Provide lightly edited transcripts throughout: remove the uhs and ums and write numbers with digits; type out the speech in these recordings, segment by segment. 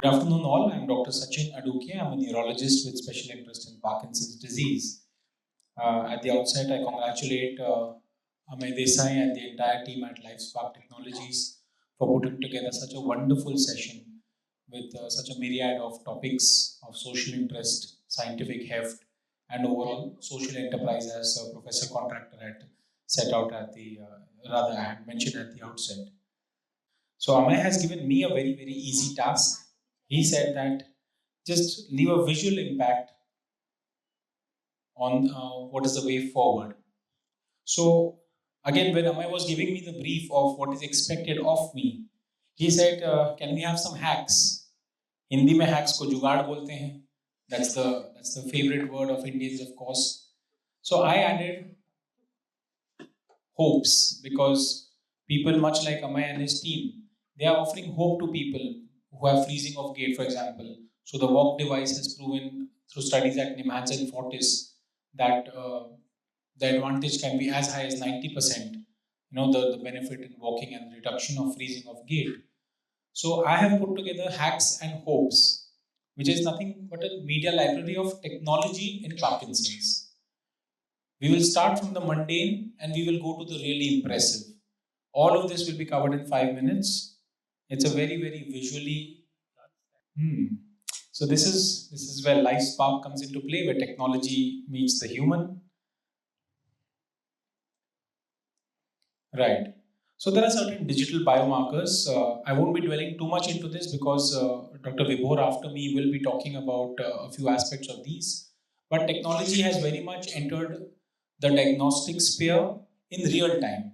Good afternoon, all. I'm Dr. Sachin Adukia. I'm a neurologist with special interest in Parkinson's disease. At the outset, I congratulate Amay Desai and the entire team at LifeSpark Technologies for putting together such a wonderful session with such a myriad of topics of social interest, scientific heft, and overall social enterprise, as Professor Contractor had set out at the, rather, I had mentioned at the outset. So Amay has given me a very, very easy task. He said that just leave a visual impact on what is the way forward. So again, when Amay was giving me the brief of what is expected of me, he said, "Can we have some hacks?" Hindi में hacks को जुगाड़ बोलते हैं. That's the favorite word of Indians, of course. So I added hopes because people, much like Amay and his team, they are offering hope to people who have freezing of gait, for example. So the walk device has proven through studies at NIMHANS and Fortis that the advantage can be as high as 90%. The benefit in walking and reduction of freezing of gait. So I have put together hacks and hopes, which is nothing but a media library of technology in Parkinson's. We will start from the mundane and we will go to the really impressive. All of this will be covered in 5 minutes. It's a very, very visually. So this is where Life Spark comes into play, where technology meets the human. Right. So there are certain digital biomarkers. I won't be dwelling too much into this because Dr. Vibhor after me will be talking about a few aspects of these. But technology has very much entered the diagnostic sphere in real time.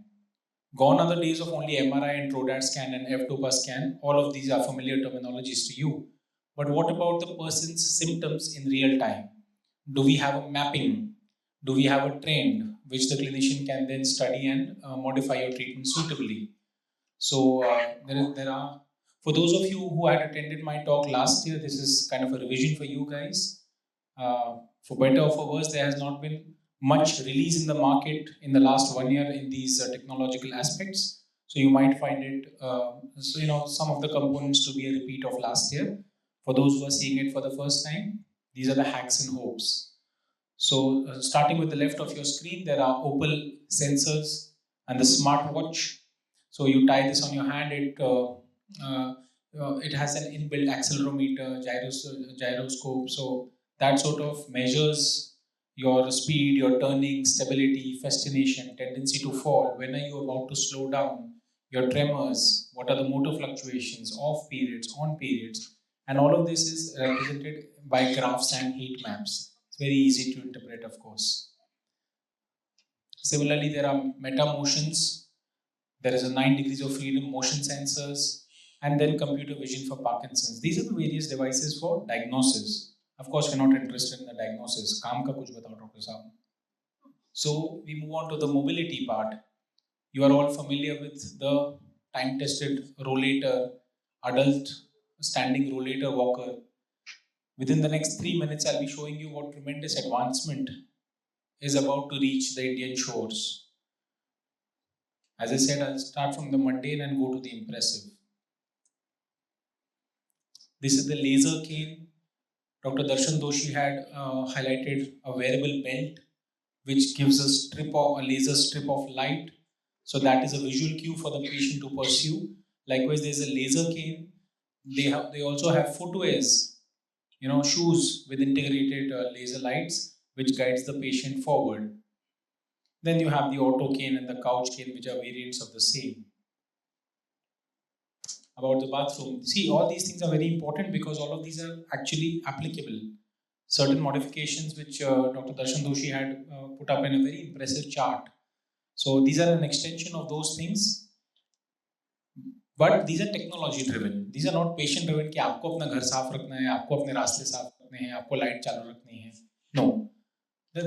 Gone are the days of only MRI and Trodad scan and F-DOPA scan. All of these are familiar terminologies to you. But what about the person's symptoms in real time? Do we have a mapping? Do we have a trend which the clinician can then study and modify your treatment suitably? So there are, for those of you who had attended my talk last year, this is kind of a revision for you guys. For better or for worse, there has not been much release in the market in the last 1 year in these technological aspects. So you might find it, some of the components to be a repeat of last year. For those who are seeing it for the first time, these are the hacks and hopes. So starting with the left of your screen, there are Opal sensors and the smartwatch. So you tie this on your hand, it has an inbuilt accelerometer, gyroscope. So that sort of measures your speed, your turning, stability, fascination, tendency to fall. When are you about to slow down? Your tremors, what are the motor fluctuations, off periods, on periods, and all of this is represented by graphs and heat maps. It's very easy to interpret, of course. Similarly, there are meta motions. There is a 9 degrees of freedom motion sensors, and then computer vision for Parkinson's. These are the various devices for diagnosis. Of course, we're not interested in the diagnosis. Kaam ka kuch batao, Dr. Saab. So we move on to the mobility part. You are all familiar with the time-tested rollator, adult standing rollator walker. Within the next 3 minutes, I'll be showing you what tremendous advancement is about to reach the Indian shores. As I said, I'll start from the mundane and go to the impressive. This is the laser cane. Dr. Darshan Doshi had highlighted a wearable belt which gives a laser strip of light. So that is a visual cue for the patient to pursue. Likewise, there's a laser cane. They also have footwears, shoes with integrated laser lights, which guides the patient forward. Then you have the auto cane and the couch cane, which are variants of the same. About the bathroom, see, all these things are very important because all of these are actually applicable. Certain modifications which Dr. Darshan Doshi had put up in a very impressive chart. So these are an extension of those things, but these are technology driven. These are not patient driven कि आपको अपना घर साफ रखना है, आपको अपने रास्ते साफ रखने हैं, आपको लाइट चालू रखनी है. No,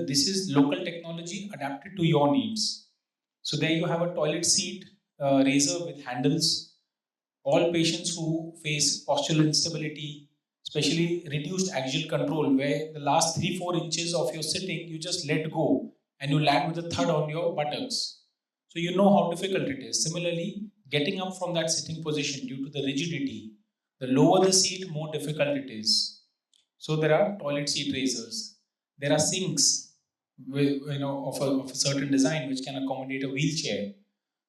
this is local technology adapted to your needs. So there you have a toilet seat razor with handles. All patients who face postural instability, especially reduced axial control, where the last 3-4 inches of your sitting, you just let go and you land with a thud on your buttocks. So you know how difficult it is. Similarly, getting up from that sitting position due to the rigidity, The lower the seat, more difficult it is. So there are toilet seat raisers. There are sinks, of a certain design which can accommodate a wheelchair.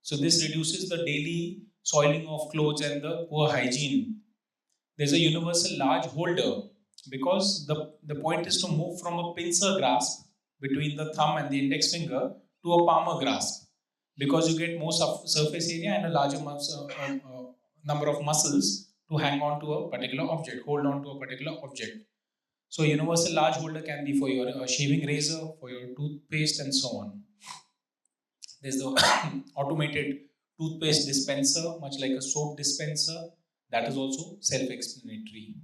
So this reduces the daily soiling of clothes and the poor hygiene. There's a universal large holder because the point is to move from a pincer grasp between the thumb and the index finger to a palmar grasp because you get more surface area and a larger number of muscles to hang on to a particular object, hold on to a particular object. So universal large holder can be for your shaving razor, for your toothpaste and so on. There's the automated toothpaste dispenser, much like a soap dispenser. That is also self-explanatory.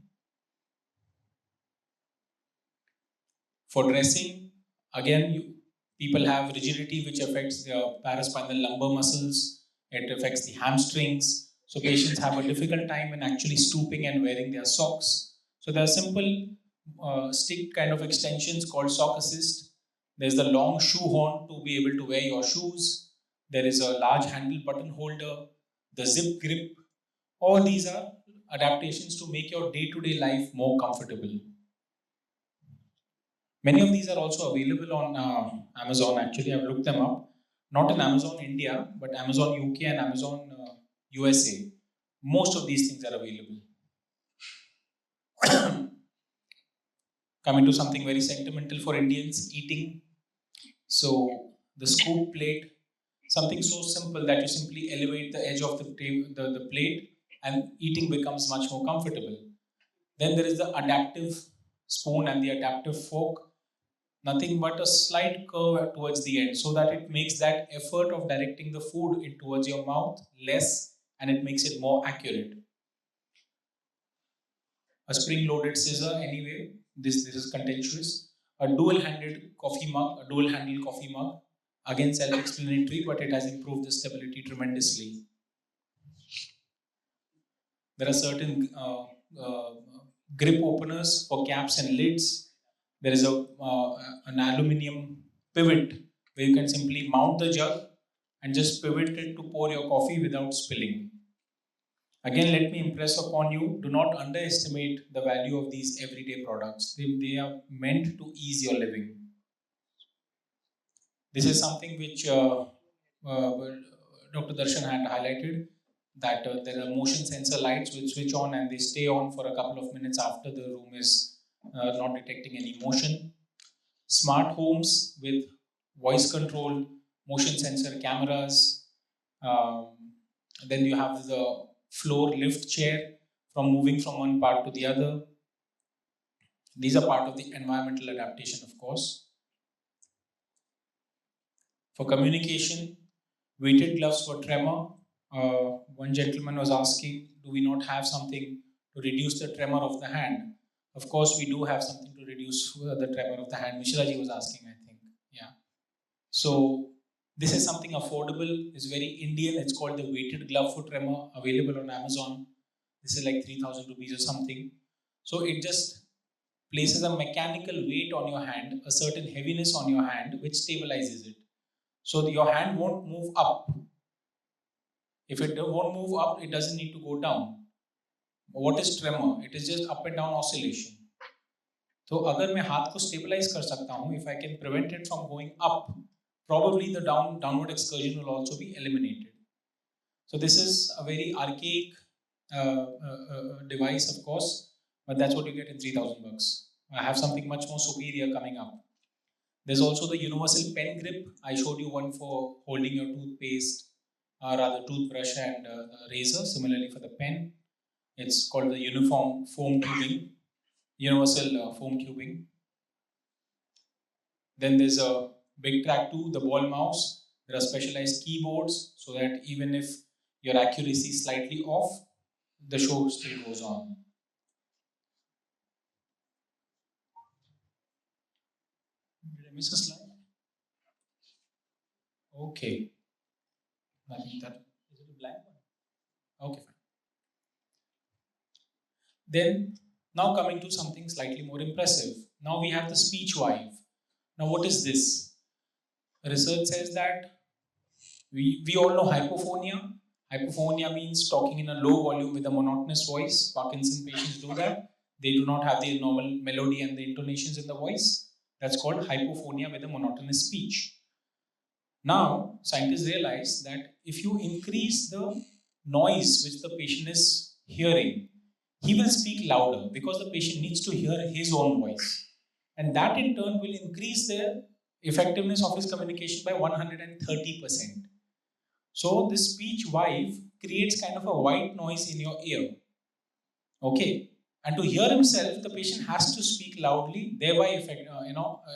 For dressing, again, people have rigidity which affects their paraspinal lumbar muscles. It affects the hamstrings. So patients have a difficult time in actually stooping and wearing their socks. So there are simple stick kind of extensions called sock assist. There's the long shoe horn to be able to wear your shoes. There is a large handle button holder, the zip grip. All these are adaptations to make your day-to-day life more comfortable. Many of these are also available on Amazon. Actually, I've looked them up. Not in Amazon India, but Amazon UK and Amazon USA. Most of these things are available. Coming to something very sentimental for Indians, eating. So the scoop plate, something so simple that you simply elevate the edge of the plate and eating becomes much more comfortable. Then there is the adaptive spoon and the adaptive fork. Nothing but a slight curve towards the end so that it makes that effort of directing the food in towards your mouth less and it makes it more accurate. A spring-loaded scissor anyway, this is contentious. A dual-handled coffee mug, again self-explanatory, but it has improved the stability tremendously. There are certain grip openers for caps and lids. There is an aluminium pivot where you can simply mount the jug and just pivot it to pour your coffee without spilling. Again, let me impress upon you, do not underestimate the value of these everyday products. They are meant to ease your living. This is something which Dr. Darshan had highlighted, that there are motion sensor lights which switch on and they stay on for a couple of minutes after the room is not detecting any motion. Smart homes with voice control, motion sensor cameras. Then you have the floor lift chair from moving from one part to the other. These are part of the environmental adaptation, of course. For communication, weighted gloves for tremor. One gentleman was asking, do we not have something to reduce the tremor of the hand? Of course, we do have something to reduce the tremor of the hand. Mishraji was asking, I think. Yeah. So this is something affordable. It's very Indian. It's called the weighted glove for tremor, available on Amazon. This is like 3,000 rupees or something. So it just places a mechanical weight on your hand, a certain heaviness on your hand, which stabilizes it. So your hand won't move up. If it won't move up, it doesn't need to go down. What is tremor? It is just up and down oscillation. So अगर मैं हाथ को stabilize कर सकता हूँ, if I can prevent it from going up, probably the downward excursion will also be eliminated. So this is a very archaic device, of course, but that's what you get in 3,000 bucks. I have something much more superior coming up. There's also the universal pen grip. I showed you one for holding your toothpaste, rather toothbrush and razor. Similarly for the pen, it's called the uniform foam tubing, universal foam tubing. Then there's a big track 2, the ball mouse. There are specialized keyboards so that even if your accuracy is slightly off, the show still goes on. Did I miss a slide? Okay. I think that is it a blank one? Okay, fine. Then now coming to something slightly more impressive. Now we have the speech vive. Now what is this? Research says that we all know hypophonia. Hypophonia means talking in a low volume with a monotonous voice. Parkinson patients do that. They do not have the normal melody and the intonations in the voice. That's called hypophonia with a monotonous speech. Now, scientists realize that if you increase the noise which the patient is hearing, he will speak louder because the patient needs to hear his own voice. And that in turn will increase the effectiveness of his communication by 130%. So this speech wave creates kind of a white noise in your ear. Okay. And to hear himself, the patient has to speak loudly, thereby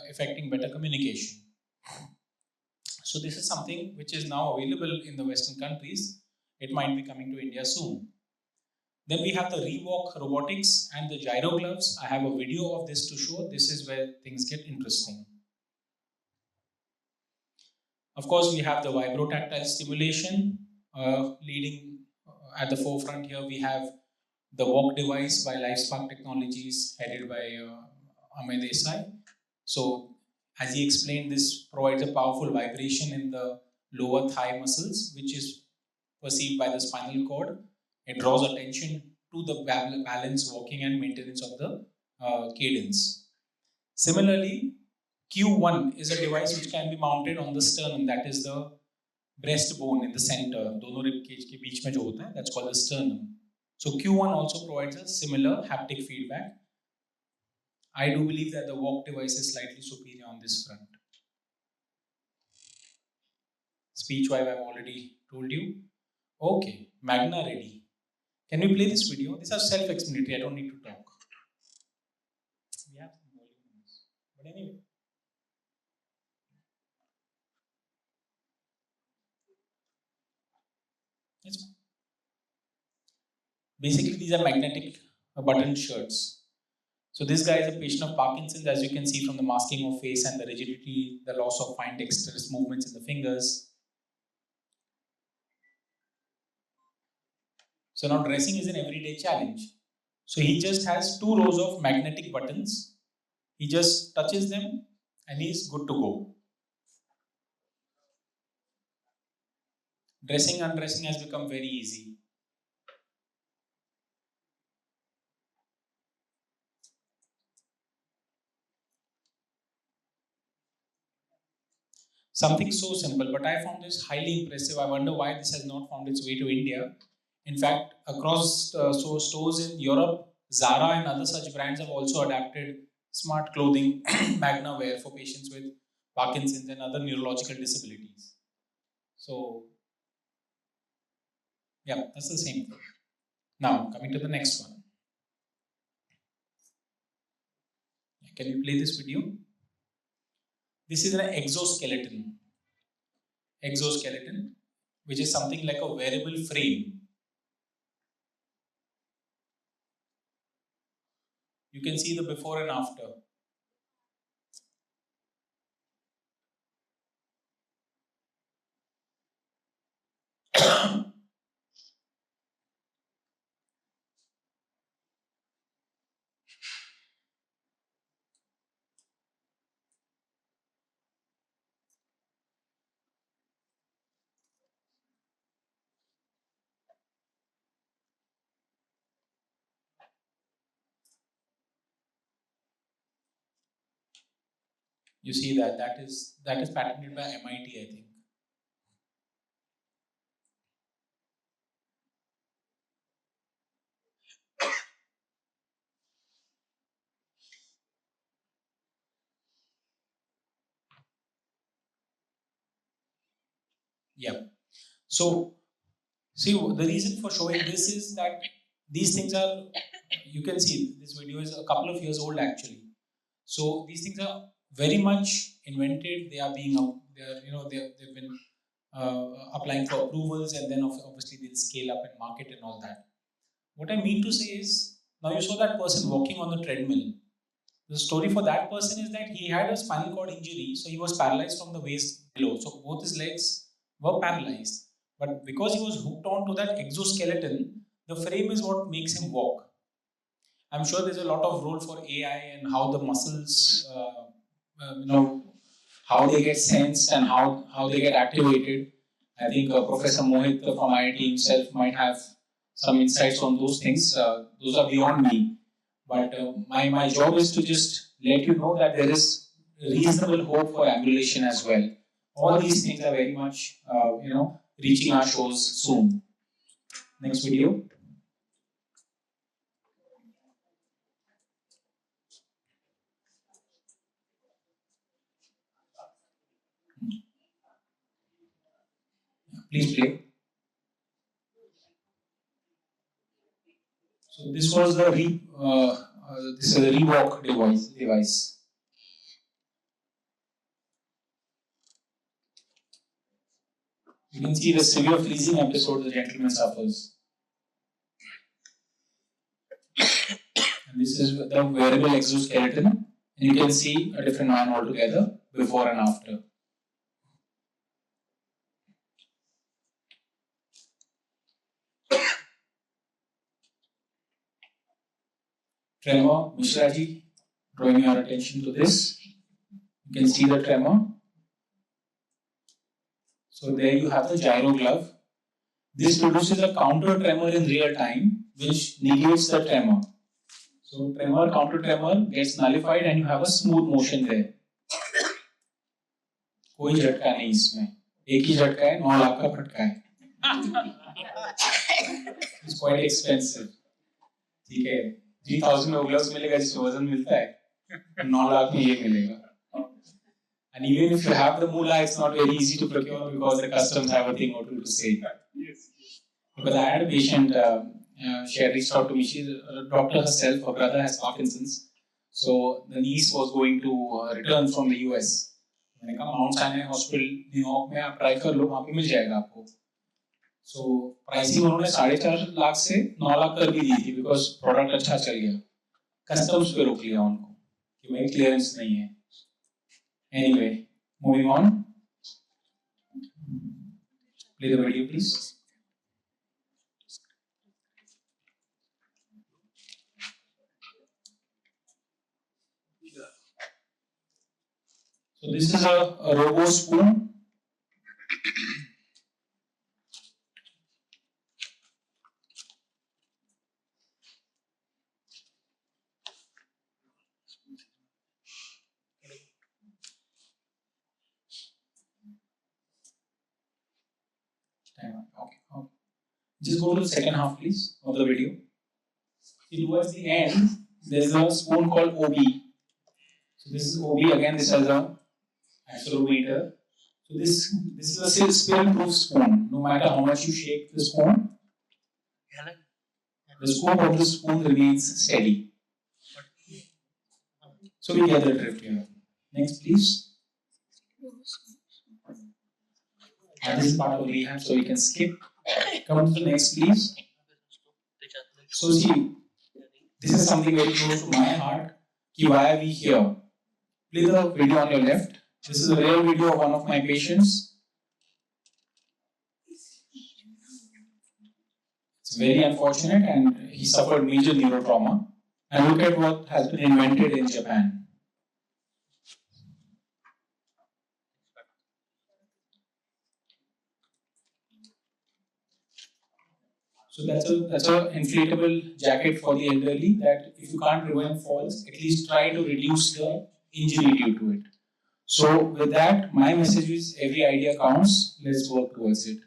affecting better communication. So this is something which is now available in the Western countries. It might be coming to India soon. Then we have the Rewalk robotics and the gyro gloves. I have a video of this to show. This is where things get interesting. Of course, we have the vibrotactile stimulation leading at the forefront here. We have the walk device by LifeSpark Technologies headed by Amay Desai. So as he explained, this provides a powerful vibration in the lower thigh muscles, which is perceived by the spinal cord. It draws attention to the balance, walking, and maintenance of the cadence. Similarly, Q1 is a device which can be mounted on the sternum, that is the breastbone in the center, दोनों rib cage के बीच में जो होता है, that's called the sternum. So Q1 also provides a similar haptic feedback. I do believe that the walk device is slightly superior on this front. Speech wave I've already told you. Okay, Magna ready. Can we play this video? These are self-explanatory, I don't need to talk. We have some volume on this. But anyway. Basically, these are magnetic button shirts. So this guy is a patient of Parkinson's, as you can see from the masking of face and the rigidity, the loss of fine dexterous movements in the fingers. So now dressing is an everyday challenge. So he just has 2 rows of magnetic buttons. He just touches them and he's good to go. Dressing, undressing has become very easy. Something so simple, but I found this highly impressive. I wonder why this has not found its way to India. In fact, across stores in Europe, Zara and other such brands have also adapted smart clothing, Magna wear for patients with Parkinson's and other neurological disabilities. So, yeah, that's the same thing. Now, coming to the next one. Can you play this video? This is an exoskeleton. Exoskeleton, which is something like a wearable frame. You can see the before and after. You see that is patented by MIT, I think. Yeah. So, see, the reason for showing this is that these things are, you can see this video is a couple of years old actually. So these things are very much invented. They are being, they've been applying for approvals, and then obviously they'll scale up and market and all that. What I mean to say is, now you saw that person walking on the treadmill. The story for that person is that he had a spinal cord injury, so he was paralyzed from the waist below. So both his legs were paralyzed. But because he was hooked on to that exoskeleton, the frame is what makes him walk. I'm sure there's a lot of role for AI and how the muscles, how they get sensed and how they get activated. I think Professor Mohit from IIT himself might have some insights on those things. Those are beyond me. But my job is to just let you know that there is reasonable hope for ambulation as well. All these things are very much, reaching our shores soon. Next video. Please play. So this was the this is a Reebok device. You can see the severe freezing episode the gentleman suffers. And this is the wearable exoskeleton. And you can see a different man altogether before and after. Tremor, Mishra ji, drawing your attention to this. You can see the tremor. So there you have the gyro glove. This produces a counter tremor in real time, which negates the tremor. So tremor, counter tremor gets nullified and you have a smooth motion there. कोई झटका नहीं इसमें. एक ही झटका है, 9 लाख का फटका है. It's quite expensive. ठीक है. 3000 में ग्लव्स मिलेगा जिसमें वजन मिलता है. 9 लाख में ये मिलेगा. And even if you have the moolah, it's not very easy to procure because the customs have a thing or two to say. Because I had a patient, she had reached out to me. She's a doctor herself. Her brother has Parkinson's. So the niece was going to return from the US. मैंने कहा mount signer hospital New York में आप try कर लो, वहाँ पे मिल जाएगा आपको. सो pricing उन्होंने 4.5 लाख से 9 लाख कर भी दी थी बिकॉज प्रोडक्ट अच्छा चल गया. कस्टम्स पे रोक लिया उनको कि भाई क्लियरेंस नहीं है. Anyway, moving on. Play the video, please. So this is a robo spoon. Okay. Just go to the second half, please, of the video. See, towards the end, there is a spoon called OB. So this is OB again. This has a accelerometer. So this is a spill-proof spoon. No matter how much you shake the spoon, the scope of the spoon remains steady. So we get the drift here. Next, please. And this is part of rehab, so we can skip. Come to the next, please. So see, this is something very close to my heart. Why are we here? Play the video on your left. This is a real video of one of my patients. It's very unfortunate and he suffered major neurotrauma. And look at what has been invented in Japan. So that's a inflatable jacket for the elderly that if you can't prevent falls, at least try to reduce the injury due to it. So with that, my message is every idea counts. Let's work towards it.